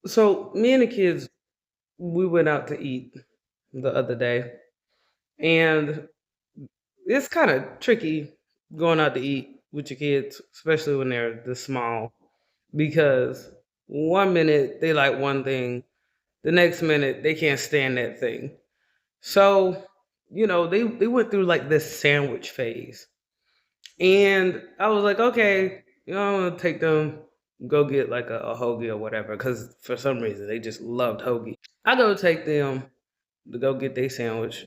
So me and the kids, we went out to eat the other day, and it's kind of tricky going out to eat with your kids, especially when they're this small, because one minute they like one thing, the next minute they can't stand that thing. So, they went through like this sandwich phase. And I was like, okay, I'm gonna take them, go get like a hoagie or whatever, because for some reason they just loved hoagie. I go take them to go get their sandwich,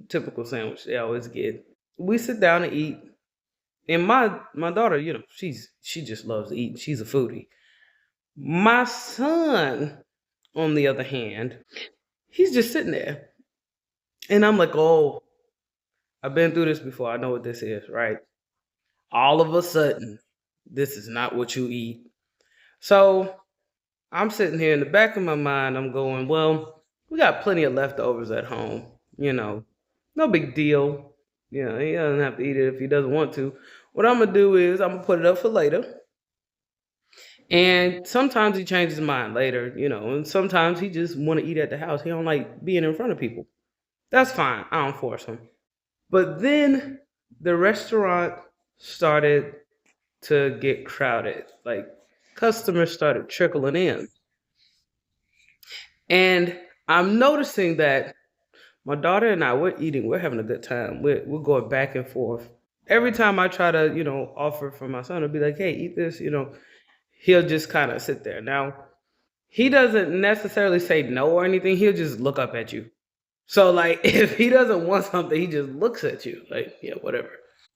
typical sandwich they always get. We sit down and eat, and my daughter, she just loves to eat. She's a foodie. My son, on the other hand, he's just sitting there, and I'm like, oh, I've been through this before. I know what this is, right? All of a sudden, this is not what you eat. So I'm sitting here in the back of my mind, I'm going, well, we got plenty of leftovers at home, you know, no big deal. He doesn't have to eat it if he doesn't want to. What I'm gonna do is I'm gonna put it up for later. And sometimes he changes his mind later, and sometimes he just want to eat at the house. He don't like being in front of people. That's fine. I don't force him. But then the restaurant started to get crowded. Like customers started trickling in. And I'm noticing that my daughter and we're eating, we're having a good time. We're going back and forth. Every time I try to, offer for my son, I'll be like, hey, eat this, he'll just kind of sit there. Now, he doesn't necessarily say no or anything, he'll just look up at you. So, like, if he doesn't want something, he just looks at you, like, yeah, whatever.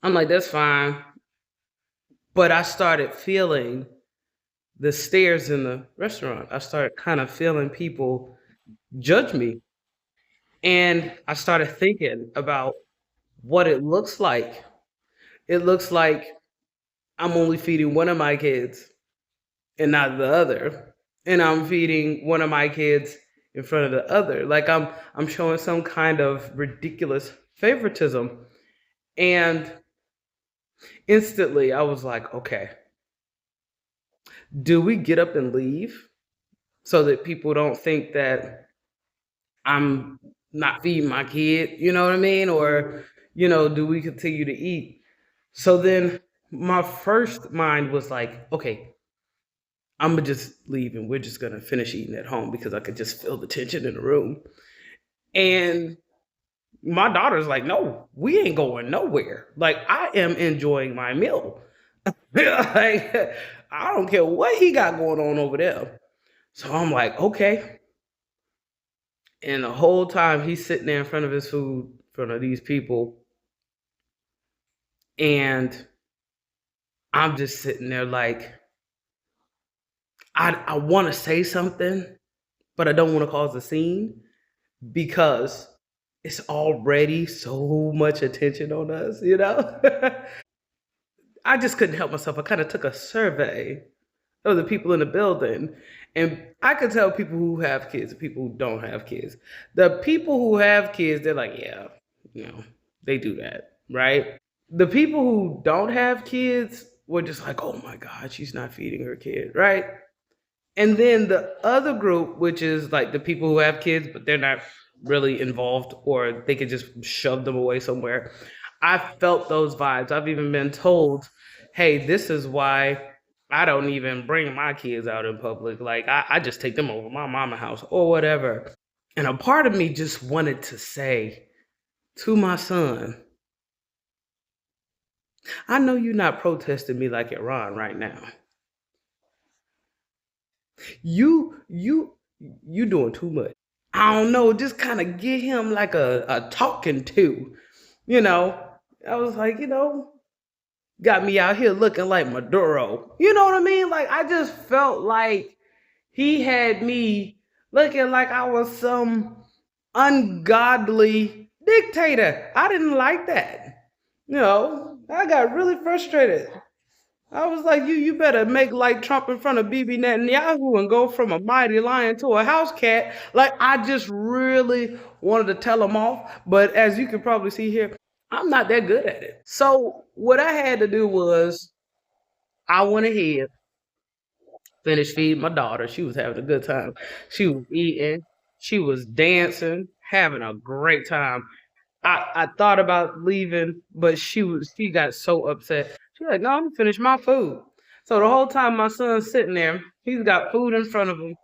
I'm like, that's fine. But I started feeling the stares in the restaurant. I started kind of feeling people judge me. And I started thinking about what it looks like. It looks like I'm only feeding one of my kids and not the other. And I'm feeding one of my kids in front of the other. Like I'm showing some kind of ridiculous favoritism. And instantly I was like, okay, do we get up and leave so that people don't think that I'm not feeding my kid, you know what I mean? Or, do we continue to eat? So then my first mind was like, okay, I'm gonna just leave and we're just gonna finish eating at home because I could just feel the tension in the room. And my daughter's like, no, we ain't going nowhere. Like, I am enjoying my meal. Like, I don't care what he got going on over there. So I'm like, okay. And the whole time he's sitting there in front of his food, in front of these people, and I'm just sitting there like, I want to say something, but I don't want to cause a scene because it's already so much attention on us. I just couldn't help myself. I kind of took a survey of the people in the building, and I could tell people who have kids and people who don't have kids. The people who have kids, they're like, yeah, they do that, right? The people who don't have kids were just like, oh my God, she's not feeding her kid, right? And then the other group, which is like the people who have kids, but they're not really involved or they could just shove them away somewhere. I felt those vibes. I've even been told, hey, this is why I don't even bring my kids out in public. Like, I just take them over my mama house or whatever. And a part of me just wanted to say to my son, I know you're not protesting me like Iran right now. You doing too much. I don't know, just kind of get him like a talking to, you know. I was like, got me out here looking like Maduro. You know what I mean? Like I just felt like he had me looking like I was some ungodly dictator. I didn't like that. I got really frustrated. I was like, you better make like Trump in front of Bibi Netanyahu and go from a mighty lion to a house cat. Like I just really wanted to tell him off, but as you can probably see here, I'm not that good at it. So what I had to do was I went ahead Finished feeding my daughter. She was having a good time. She was eating. She was dancing, having a great time. I thought about leaving, but she got so upset. She's like, "No, I'm gonna finish my food." So the whole time my son's sitting there, he's got food in front of him.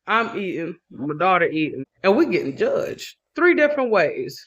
I'm eating, my daughter eating, and we getting judged 3 different ways.